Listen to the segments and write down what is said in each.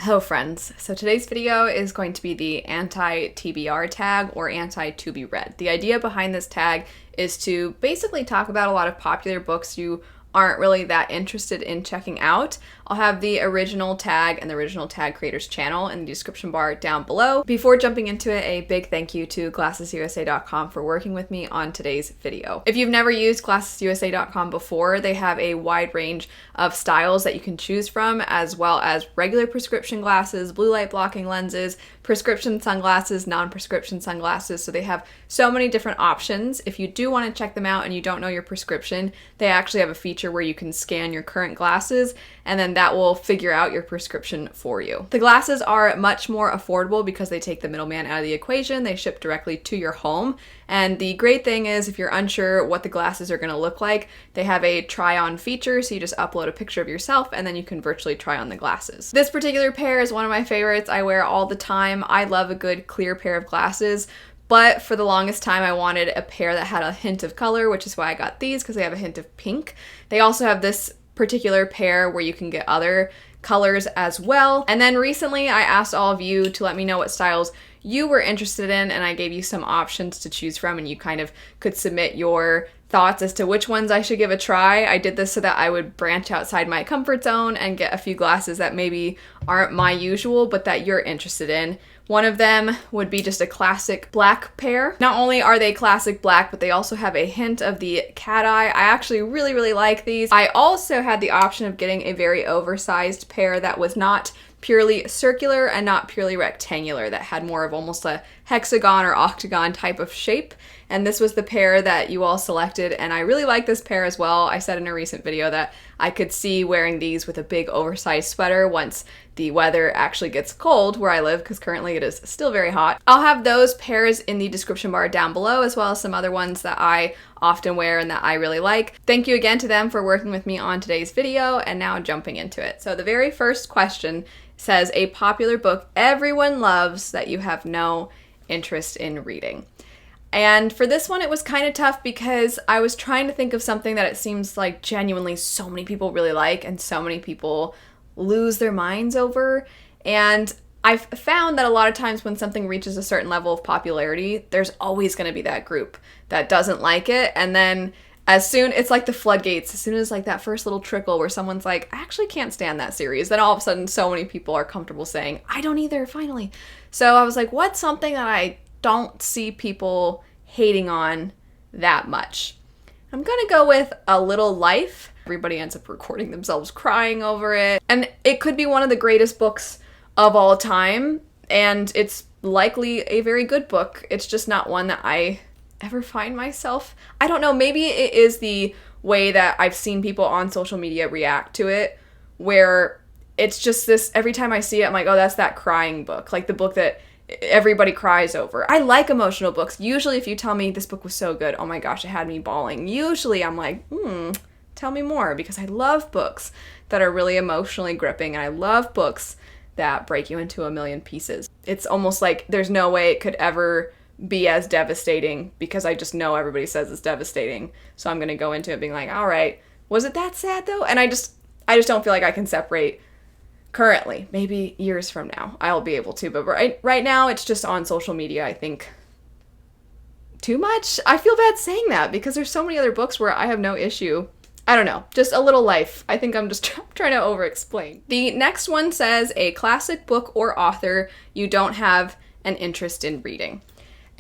Hello friends, so today's video is going to be the anti-TBR tag or anti-to-be-read. The idea behind this tag is to basically talk about a lot of popular books you aren't really that interested in checking out. I'll have the original tag and the original tag creators channel in the description bar down below. Before jumping into it, a big thank you to GlassesUSA.com for working with me on today's video. If you've never used GlassesUSA.com before, they have a wide range of styles that you can choose from, as well as regular prescription glasses, blue light blocking lenses, prescription sunglasses, non-prescription sunglasses. So they have so many different options. If you do want to check them out and you don't know your prescription, they actually have a feature where you can scan your current glasses and then that will figure out your prescription for you. The glasses are much more affordable because they take the middleman out of the equation. They ship directly to your home. And the great thing is, if you're unsure what the glasses are going to look like, they have a try-on feature, so you just upload a picture of yourself and then you can virtually try on the glasses. This particular pair is one of my favorites. I wear all the time. I love a good clear pair of glasses. But for the longest time, I wanted a pair that had a hint of color, which is why I got these, because they have a hint of pink. They also have this particular pair where you can get other colors as well. And then recently, I asked all of you to let me know what styles you were interested in, and I gave you some options to choose from, and you kind of could submit your thoughts as to which ones I should give a try. I did this so that I would branch outside my comfort zone and get a few glasses that maybe aren't my usual, but that you're interested in. One of them would be just a classic black pair. Not only are they classic black, but they also have a hint of the cat eye. I actually really like these. I also had the option of getting a very oversized pair that was not purely circular and not purely rectangular, that had more of almost a hexagon or octagon type of shape. And this was the pair that you all selected, and I really like this pair as well. I said in a recent video that I could see wearing these with a big oversized sweater once the weather actually gets cold where I live, because currently it is still very hot. I'll have those pairs in the description bar down below, as well as some other ones that I often wear and that I really like. Thank you again to them for working with me on today's video, and now jumping into it. So the very first question says, a popular book everyone loves that you have no interest in reading. And for this one, it was kind of tough because I was trying to think of something that it seems like genuinely so many people really like and so many people lose their minds over. And I've found that a lot of times when something reaches a certain level of popularity, there's always going to be that group that doesn't like it. And then it's like the floodgates, as soon as like that first little trickle where someone's like, I actually can't stand that series, then all of a sudden so many people are comfortable saying, I don't either, finally. So I was like, what's something that I don't see people hating on that much? I'm gonna go with A Little Life. Everybody ends up recording themselves crying over it. And it could be one of the greatest books of all time, and it's likely a very good book. It's just not one that I ever find myself, I don't know, maybe it is the way that I've seen people on social media react to it, where it's just this, every time I see it, I'm like, oh, that's that crying book, like the book that everybody cries over. I like emotional books. Usually if you tell me this book was so good, oh my gosh, it had me bawling, usually I'm like, tell me more, because I love books that are really emotionally gripping, and I love books that break you into a million pieces. It's almost like there's no way it could ever be as devastating, because I just know everybody says it's devastating. So I'm gonna go into it being like, all right, was it that sad though? And I just don't feel like I can separate currently. Maybe years from now I'll be able to, but right now it's just on social media, I think, too much. I feel bad saying that because there's so many other books where I have no issue. I don't know, just A Little Life. I think I'm just trying to over-explain. The next one says, a classic book or author you don't have an interest in reading.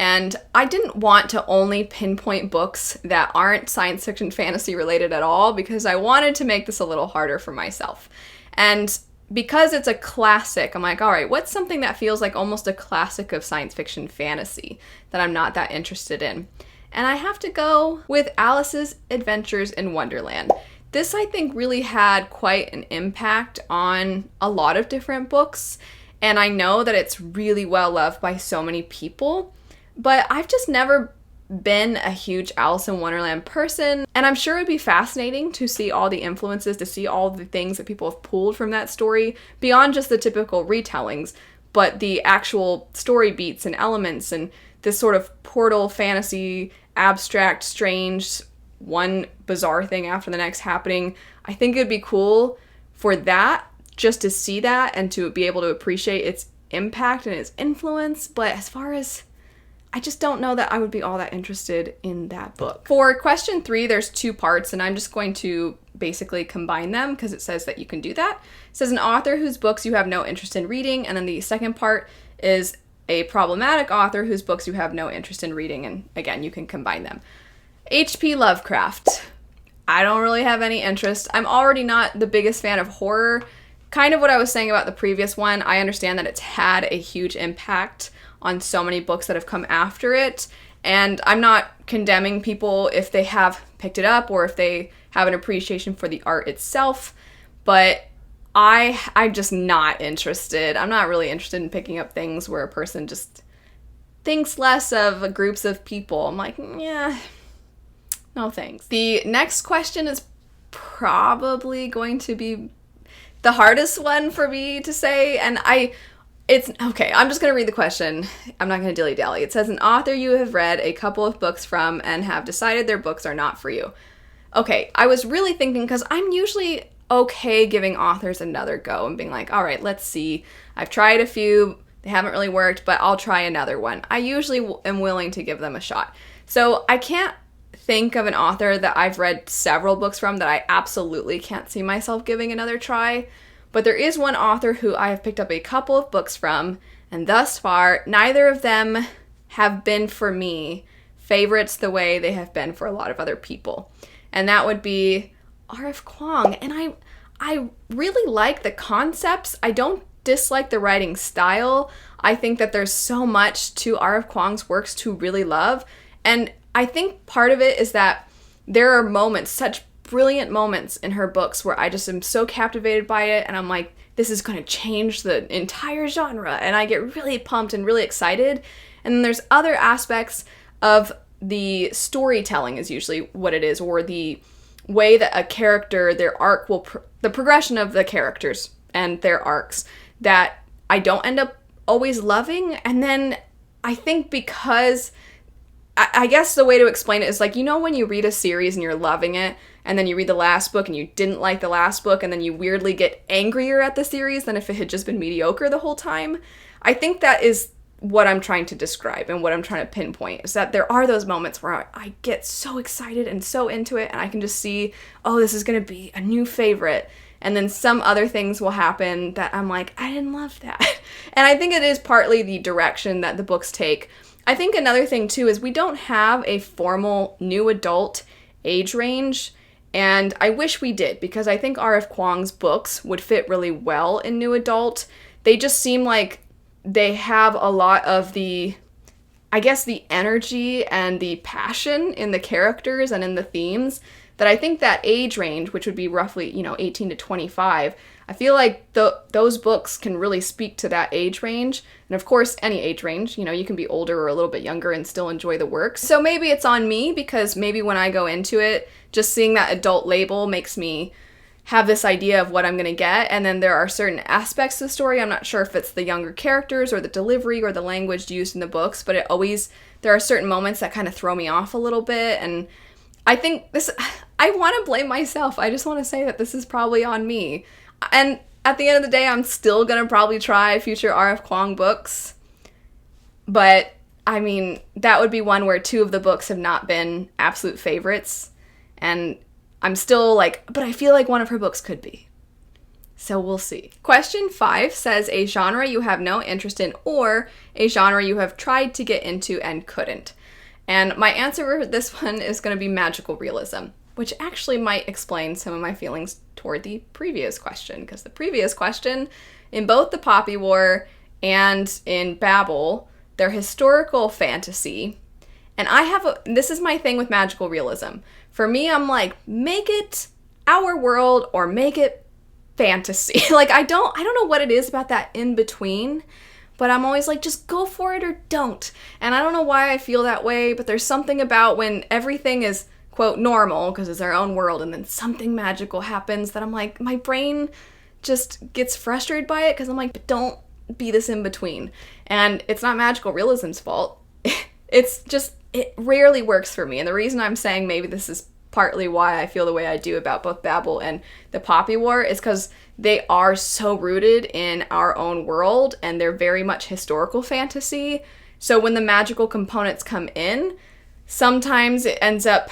And I didn't want to only pinpoint books that aren't science fiction fantasy related at all, because I wanted to make this a little harder for myself. And because it's a classic, I'm like, all right, what's something that feels like almost a classic of science fiction fantasy that I'm not that interested in? And I have to go with Alice's Adventures in Wonderland. This, I think, really had quite an impact on a lot of different books, and I know that it's really well loved by so many people. But I've just never been a huge Alice in Wonderland person, and I'm sure it'd be fascinating to see all the influences, to see all the things that people have pulled from that story, beyond just the typical retellings, but the actual story beats and elements, and this sort of portal fantasy, abstract, strange, one bizarre thing after the next happening. I think it'd be cool for that just to see that and to be able to appreciate its impact and its influence. But as far as, I just don't know that I would be all that interested in that book. For question 3, there's 2 parts, and I'm just going to basically combine them because it says that you can do that. It says an author whose books you have no interest in reading, and then the second part is a problematic author whose books you have no interest in reading, and again, you can combine them. H.P. Lovecraft. I don't really have any interest. I'm already not the biggest fan of horror. Kind of what I was saying about the previous one, I understand that it's had a huge impact on so many books that have come after it, and I'm not condemning people if they have picked it up or if they have an appreciation for the art itself, but I'm just not interested. I'm not really interested in picking up things where a person just thinks less of groups of people. I'm like, yeah, no thanks. The next question is probably going to be the hardest one for me to say, and it's okay, I'm just going to read the question. I'm not going to dilly-dally. It says, an author you have read a couple of books from and have decided their books are not for you. Okay, I was really thinking, because I'm usually okay giving authors another go and being like, all right, let's see. I've tried a few, they haven't really worked, but I'll try another one. I usually am willing to give them a shot. So I can't think of an author that I've read several books from that I absolutely can't see myself giving another try. But there is one author who I have picked up a couple of books from, and thus far, neither of them have been for me favorites the way they have been for a lot of other people. And that would be R.F. Kuang. And I really like the concepts. I don't dislike the writing style. I think that there's so much to R.F. Kuang's works to really love. And I think part of it is that there are moments, such brilliant moments in her books where I just am so captivated by it, and I'm like, this is going to change the entire genre, and I get really pumped and really excited. And then there's other aspects of the storytelling is usually what it is, or the way that a character, their arc will, the progression of the characters and their arcs that I don't end up always loving. And then I think because I guess the way to explain it is like, you know, when you read a series and you're loving it, and then you read the last book and you didn't like the last book, and then you weirdly get angrier at the series than if it had just been mediocre the whole time. I think that is what I'm trying to describe and what I'm trying to pinpoint, is that there are those moments where I get so excited and so into it, and I can just see, oh, this is going to be a new favorite. And then some other things will happen that I'm like, I didn't love that. And I think it is partly the direction that the books take. I think another thing, too, is we don't have a formal new adult age range, and I wish we did, because I think R.F. Kuang's books would fit really well in new adult. They just seem like they have a lot of the, I guess, the energy and the passion in the characters and in the themes that I think that age range, which would be roughly, 18 to 25, I feel like those books can really speak to that age range. And of course, any age range, you can be older or a little bit younger and still enjoy the work. So maybe it's on me, because maybe when I go into it, just seeing that adult label makes me have this idea of what I'm going to get. And then there are certain aspects of the story. I'm not sure if it's the younger characters or the delivery or the language used in the books, but there are certain moments that kind of throw me off a little bit. And I think I want to blame myself. I just want to say that this is probably on me. And at the end of the day, I'm still going to probably try future R.F. Kuang books. But, I mean, that would be one where 2 of the books have not been absolute favorites. And I'm still like, but I feel like one of her books could be. So we'll see. Question 5 says a genre you have no interest in, or a genre you have tried to get into and couldn't. And my answer for this one is going to be magical realism, which actually might explain some of my feelings toward the previous question, because the previous question, in both the Poppy War and in Babel, they're historical fantasy. And this is my thing with magical realism. For me, I'm like, make it our world or make it fantasy. Like, I don't know what it is about that in between, but I'm always like, just go for it or don't. And I don't know why I feel that way, but there's something about when everything is, quote, normal, because it's our own world, and then something magical happens that I'm like, my brain just gets frustrated by it, because I'm like, but don't be this in between. And it's not magical realism's fault. It's just, it rarely works for me. And the reason I'm saying maybe this is partly why I feel the way I do about both Babel and the Poppy War is because they are so rooted in our own world and they're very much historical fantasy. So when the magical components come in, sometimes it ends up,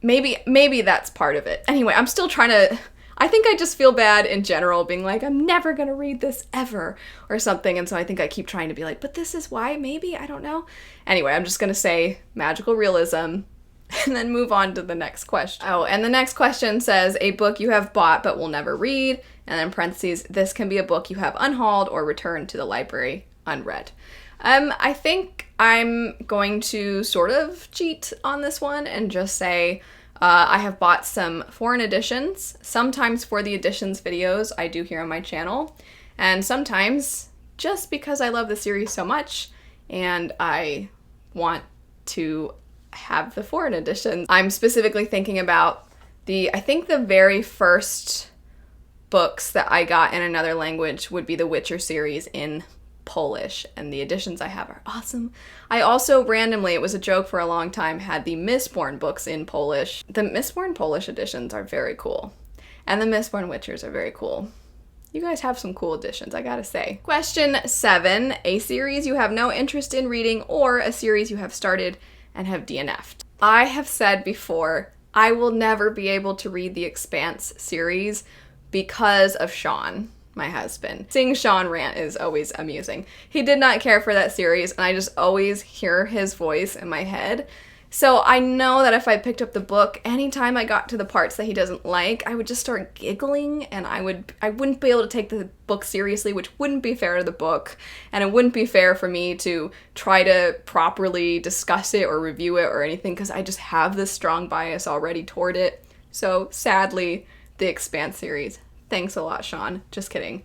maybe that's part of it. Anyway, I'm still trying to, I think I just feel bad in general being like, I'm never gonna read this ever or something. And so I think I keep trying to be like, but this is why, maybe, I don't know. Anyway, I'm just gonna say magical realism and then move on to the next question. Oh, and the next question says, a book you have bought but will never read. And then in parentheses, this can be a book you have unhauled or returned to the library unread. I think I'm going to sort of cheat on this one and just say I have bought some foreign editions, sometimes for the editions videos I do here on my channel, and sometimes just because I love the series so much and I want to have the foreign editions. I'm specifically thinking about I think the very first books that I got in another language would be the Witcher series in Polish, and the editions I have are awesome. I also randomly, it was a joke for a long time, had the Mistborn books in Polish. The Mistborn Polish editions are very cool, and the Mistborn Witchers are very cool. You guys have some cool editions, I gotta say. Question 7, a series you have no interest in reading or a series you have started and have DNF'd. I have said before, I will never be able to read the Expanse series because of Sean, my husband. Seeing Sean rant is always amusing. He did not care for that series, and I just always hear his voice in my head. So I know that if I picked up the book, anytime I got to the parts that he doesn't like, I would just start giggling, and I wouldn't be able to take the book seriously, which wouldn't be fair to the book, and it wouldn't be fair for me to try to properly discuss it or review it or anything, because I just have this strong bias already toward it. So sadly, the Expanse series. Thanks a lot, Sean. Just kidding.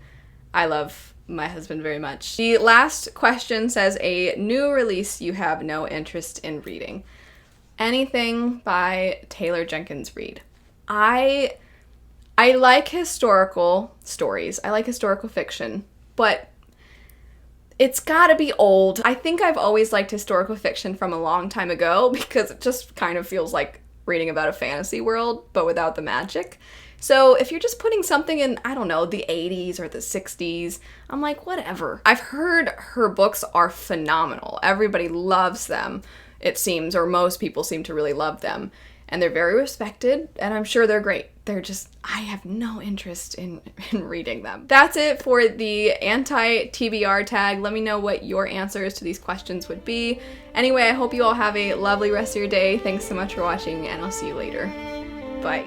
I love my husband very much. The last question says, a new release you have no interest in reading. Anything by Taylor Jenkins Reid. I like historical stories. I like historical fiction, but it's gotta be old. I think I've always liked historical fiction from a long time ago because it just kind of feels like reading about a fantasy world, but without the magic. So if you're just putting something in, I don't know, the 80s or the 60s, I'm like, whatever. I've heard her books are phenomenal. Everybody loves them, it seems, or most people seem to really love them. And they're very respected, and I'm sure they're great. They're just, I have no interest in reading them. That's it for the anti-TBR tag. Let me know what your answers to these questions would be. Anyway, I hope you all have a lovely rest of your day. Thanks so much for watching, and I'll see you later. Bye.